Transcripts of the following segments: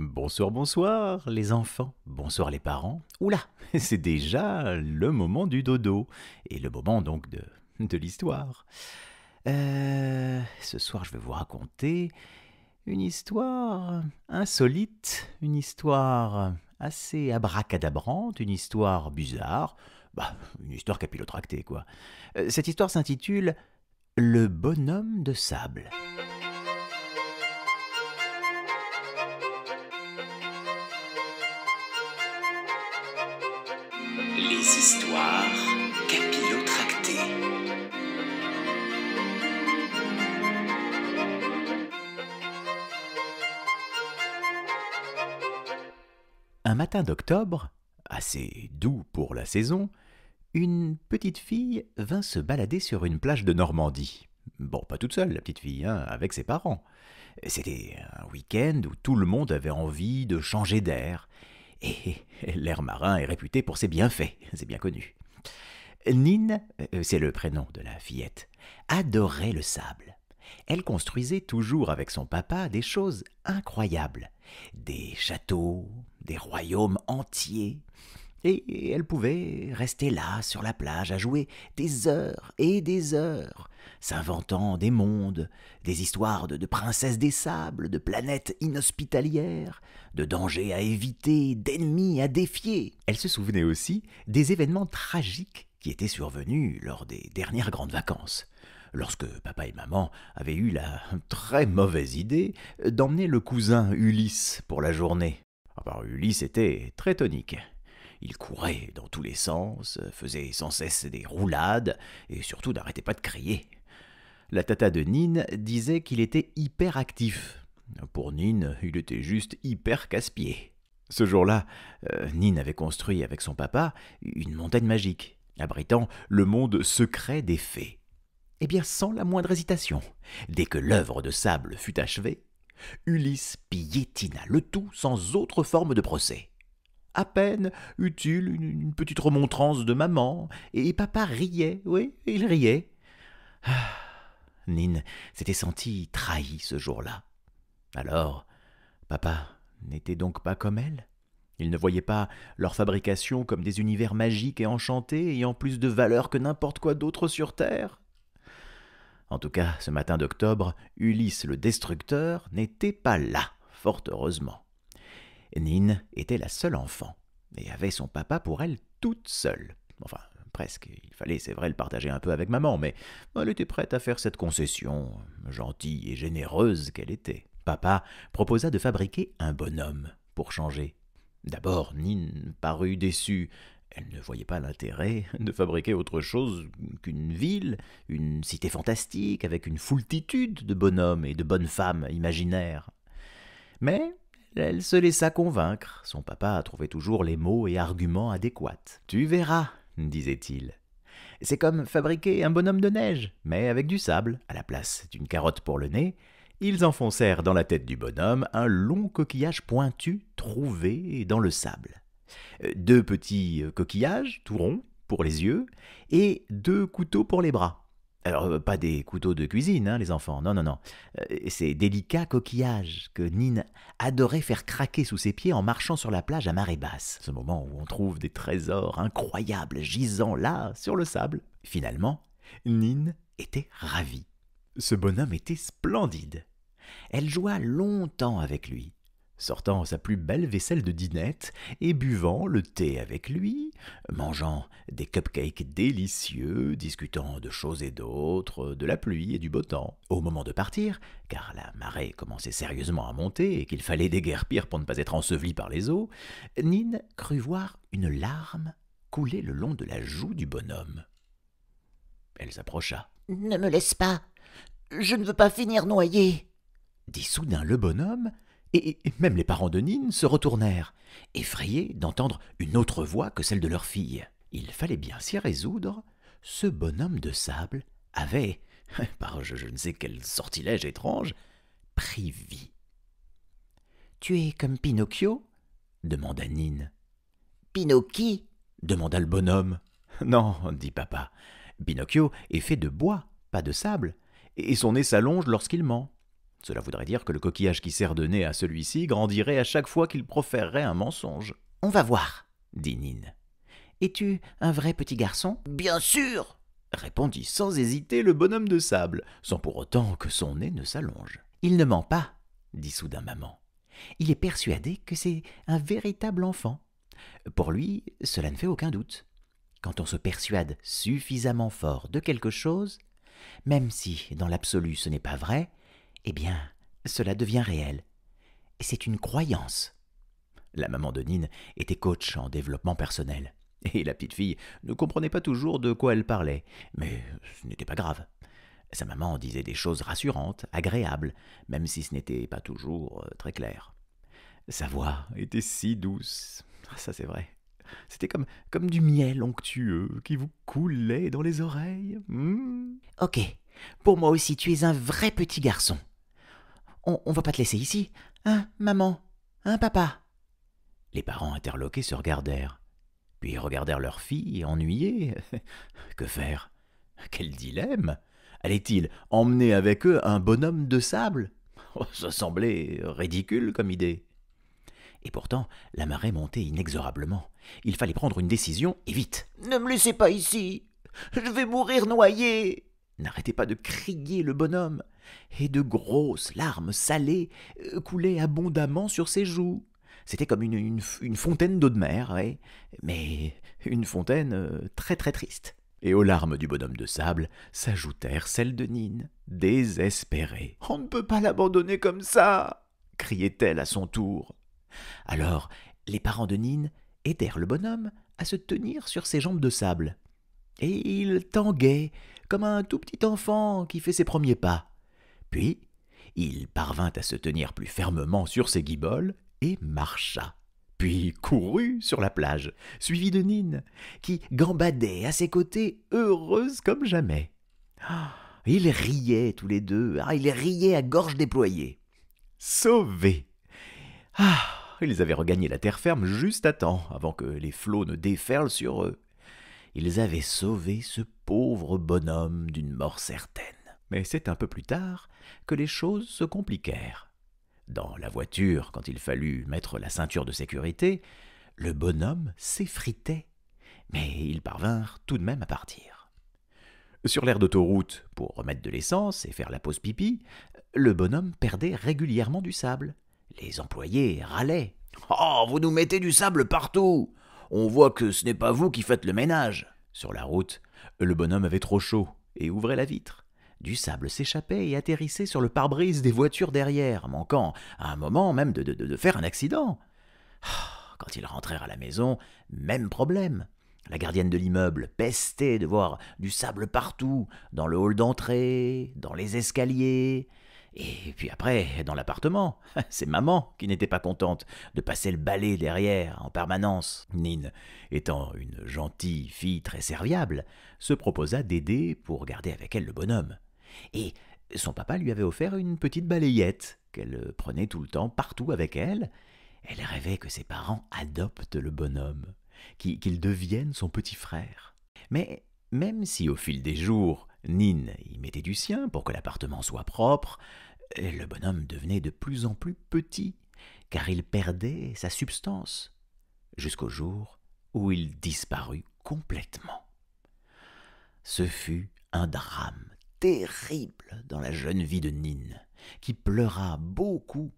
Bonsoir, bonsoir les enfants, bonsoir les parents. Oula, c'est déjà le moment du dodo, et le moment donc de l'histoire. Ce soir je vais vous raconter une histoire insolite, une histoire assez abracadabrante, une histoire bizarre, une histoire capillotractée quoi. Cette histoire s'intitule Le bonhomme de sable. Les histoires capillotractées. Un matin d'octobre, assez doux pour la saison, une petite fille vint se balader sur une plage de Normandie. Bon, pas toute seule, la petite fille, hein, avec ses parents. C'était un week-end où tout le monde avait envie de changer d'air. Et l'air marin est réputé pour ses bienfaits, c'est bien connu. Nine, c'est le prénom de la fillette, adorait le sable. Elle construisait toujours avec son papa des choses incroyables, des châteaux, des royaumes entiers. Et elle pouvait rester là, sur la plage, à jouer des heures et des heures, s'inventant des mondes, des histoires de princesses des sables, de planètes inhospitalières, de dangers à éviter, d'ennemis à défier. Elle se souvenait aussi des événements tragiques qui étaient survenus lors des dernières grandes vacances, lorsque papa et maman avaient eu la très mauvaise idée d'emmener le cousin Ulysse pour la journée. Ulysse était très tonique. Il courait dans tous les sens, faisait sans cesse des roulades, et surtout n'arrêtait pas de crier. La tata de Nine disait qu'il était hyper actif. Pour Nine, il était juste hyper casse-pied. Ce jour-là, Nine avait construit avec son papa une montagne magique, abritant le monde secret des fées. Eh bien, sans la moindre hésitation, dès que l'œuvre de sable fut achevée, Ulysse piétina le tout sans autre forme de procès. À peine eut-il une petite remontrance de maman, et papa riait, oui, il riait. Nine s'était sentie trahie ce jour-là. Alors, papa n'était donc pas comme elle? Il ne voyait pas leur fabrication comme des univers magiques et enchantés, ayant plus de valeur que n'importe quoi d'autre sur Terre? En tout cas, ce matin d'octobre, Ulysse le destructeur n'était pas là, fort heureusement. Nine était la seule enfant, et avait son papa pour elle toute seule. Enfin, presque. Il fallait, c'est vrai, le partager un peu avec maman, mais elle était prête à faire cette concession, gentille et généreuse qu'elle était. Papa proposa de fabriquer un bonhomme pour changer. D'abord, Nine parut déçue. Elle ne voyait pas l'intérêt de fabriquer autre chose qu'une ville, une cité fantastique, avec une foultitude de bonhommes et de bonnes femmes imaginaires. Mais elle se laissa convaincre. Son papa trouvait toujours les mots et arguments adéquats. « Tu verras, disait-il. C'est comme fabriquer un bonhomme de neige, mais avec du sable. À la place d'une carotte pour le nez, ils enfoncèrent dans la tête du bonhomme un long coquillage pointu trouvé dans le sable. 2 petits coquillages, tout ronds, pour les yeux, et 2 couteaux pour les bras. Alors, pas des couteaux de cuisine, hein, les enfants, non. Ces délicats coquillages que Nine adorait faire craquer sous ses pieds en marchant sur la plage à marée basse. Ce moment où on trouve des trésors incroyables gisant là, sur le sable. Finalement, Nine était ravie. Ce bonhomme était splendide. Elle joua longtemps avec lui, sortant sa plus belle vaisselle de dinette et buvant le thé avec lui, mangeant des cupcakes délicieux, discutant de choses et d'autres, de la pluie et du beau temps. Au moment de partir, car la marée commençait sérieusement à monter et qu'il fallait déguerpir pour ne pas être enseveli par les eaux, Nine crut voir une larme couler le long de la joue du bonhomme. Elle s'approcha. « Ne me laisse pas, je ne veux pas finir noyé, » dit soudain le bonhomme, et même les parents de Nine se retournèrent, effrayés d'entendre une autre voix que celle de leur fille. Il fallait bien s'y résoudre. Ce bonhomme de sable avait, par je ne sais quel sortilège étrange, pris vie. « Tu es comme Pinocchio ?» demanda Nine. « Pinocchio ?» demanda le bonhomme. « Non, dit papa, Pinocchio est fait de bois, pas de sable, et son nez s'allonge lorsqu'il ment. Cela voudrait dire que le coquillage qui sert de nez à celui-ci grandirait à chaque fois qu'il proférerait un mensonge. « On va voir, Dit Nine. es-tu un vrai petit garçon ?»« Bien sûr !» Répondit sans hésiter le bonhomme de sable, sans pour autant que son nez ne s'allonge. Il ne ment pas, Dit soudain maman. il est persuadé que c'est un véritable enfant. Pour lui, cela ne fait aucun doute. Quand on se persuade suffisamment fort de quelque chose, même si dans l'absolu ce n'est pas vrai, eh bien, cela devient réel. Et c'est une croyance. La maman de Nine était coach en développement personnel, et la petite fille ne comprenait pas toujours de quoi elle parlait, mais ce n'était pas grave. Sa maman disait des choses rassurantes, agréables, même si ce n'était pas toujours très clair. Sa voix était si douce, ça c'est vrai. C'était comme du miel onctueux qui vous coulait dans les oreilles. Ok, pour moi aussi, tu es un vrai petit garçon. On va pas te laisser ici, hein, maman, hein, papa? Les parents interloqués se regardèrent, puis regardèrent leur fille, ennuyés. Que faire? Quel dilemme! Allaient-ils emmener avec eux un bonhomme de sable? Ça semblait ridicule comme idée. Et pourtant, la marée montait inexorablement. Il fallait prendre une décision, et vite. « Ne me laissez pas ici, je vais mourir noyé !» N'arrêtait pas de crier le bonhomme, et de grosses larmes salées coulaient abondamment sur ses joues. C'était comme une fontaine d'eau de mer, ouais, mais une fontaine très très triste. Et aux larmes du bonhomme de sable s'ajoutèrent celles de Nine, désespérée. « On ne peut pas l'abandonner comme ça !» criait-elle à son tour. Alors, les parents de Nine aidèrent le bonhomme à se tenir sur ses jambes de sable. Et il tanguait comme un tout petit enfant qui fait ses premiers pas. Puis, il parvint à se tenir plus fermement sur ses guiboles et marcha. Puis courut sur la plage, suivi de Nine, qui gambadait à ses côtés, heureuse comme jamais. Ils riaient tous les deux, ils riaient à gorge déployée. Sauvés! Ils avaient regagné la terre ferme juste à temps, avant que les flots ne déferlent sur eux. Ils avaient sauvé ce pauvre bonhomme d'une mort certaine. Mais c'est un peu plus tard que les choses se compliquèrent. Dans la voiture, quand il fallut mettre la ceinture de sécurité, le bonhomme s'effritait, mais ils parvinrent tout de même à partir. Sur l'aire d'autoroute, pour remettre de l'essence et faire la pause pipi, le bonhomme perdait régulièrement du sable. Les employés râlaient. « Oh, vous nous mettez du sable partout! On voit que ce n'est pas vous qui faites le ménage !» Sur la route, le bonhomme avait trop chaud et ouvrait la vitre. Du sable s'échappait et atterrissait sur le pare-brise des voitures derrière, manquant à un moment même de faire un accident. Quand ils rentrèrent à la maison, même problème. La gardienne de l'immeuble pestait de voir du sable partout, dans le hall d'entrée, dans les escaliers, et puis après, dans l'appartement. C'est maman qui n'était pas contente de passer le balai derrière en permanence. Nine, étant une gentille fille très serviable, se proposa d'aider pour garder avec elle le bonhomme. Et son papa lui avait offert une petite balayette qu'elle prenait tout le temps partout avec elle. Elle rêvait que ses parents adoptent le bonhomme, qu'il devienne son petit frère. Mais même si au fil des jours, Nine y mettait du sien pour que l'appartement soit propre, le bonhomme devenait de plus en plus petit, car il perdait sa substance, jusqu'au jour où il disparut complètement. Ce fut un drame terrible dans la jeune vie de Nine, qui pleura beaucoup.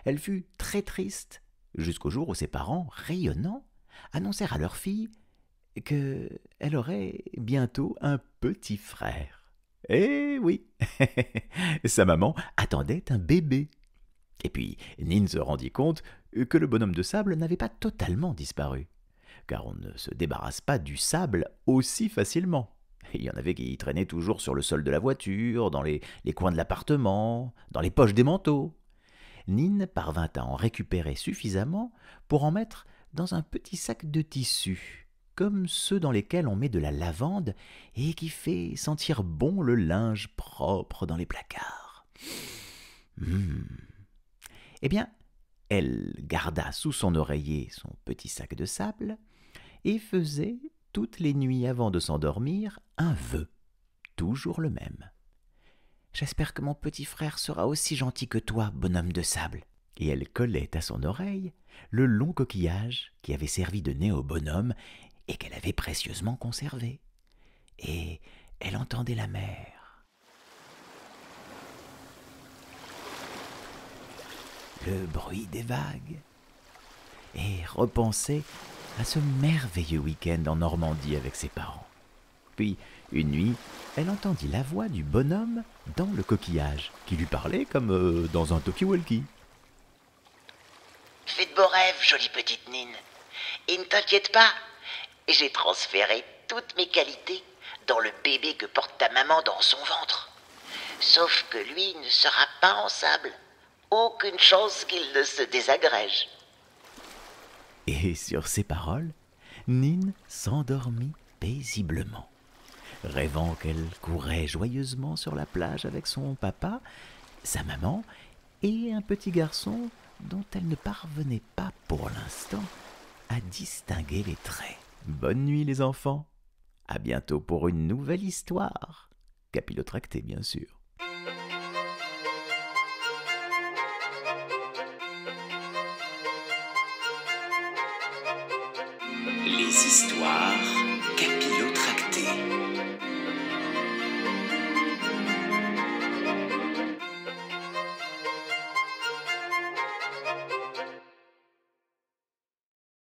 Elle fut très triste, jusqu'au jour où ses parents, rayonnants, annoncèrent à leur fille qu'elle aurait bientôt un petit frère. Eh oui, sa maman attendait un bébé. Et puis Nine se rendit compte que le bonhomme de sable n'avait pas totalement disparu, car on ne se débarrasse pas du sable aussi facilement. Il y en avait qui traînaient toujours sur le sol de la voiture, dans les coins de l'appartement, dans les poches des manteaux. Nine parvint à en récupérer suffisamment pour en mettre dans un petit sac de tissu, comme ceux dans lesquels on met de la lavande et qui fait sentir bon le linge propre dans les placards. Eh bien, elle garda sous son oreiller son petit sac de sable et faisait, toutes les nuits avant de s'endormir, un vœu, toujours le même. J'espère que mon petit frère sera aussi gentil que toi, bonhomme de sable. » Et elle collait à son oreille le long coquillage qui avait servi de nez au bonhomme et qu'elle avait précieusement conservé. Et elle entendait la mer, le bruit des vagues, Et repensait à ce merveilleux week-end en Normandie avec ses parents. Puis, une nuit, elle entendit la voix du bonhomme dans le coquillage, qui lui parlait comme dans un talkie-walkie. « Fais de beaux rêves, jolie petite Nine. Et ne t'inquiète pas, j'ai transféré toutes mes qualités dans le bébé que porte ta maman dans son ventre. Sauf que lui ne sera pas en sable. Aucune chance qu'il ne se désagrège. » Et sur ces paroles, Nine s'endormit paisiblement, rêvant qu'elle courait joyeusement sur la plage avec son papa, sa maman et un petit garçon dont elle ne parvenait pas pour l'instant à distinguer les traits. Bonne nuit les enfants, à bientôt pour une nouvelle histoire, capillotractée bien sûr. Les histoires capillotractées.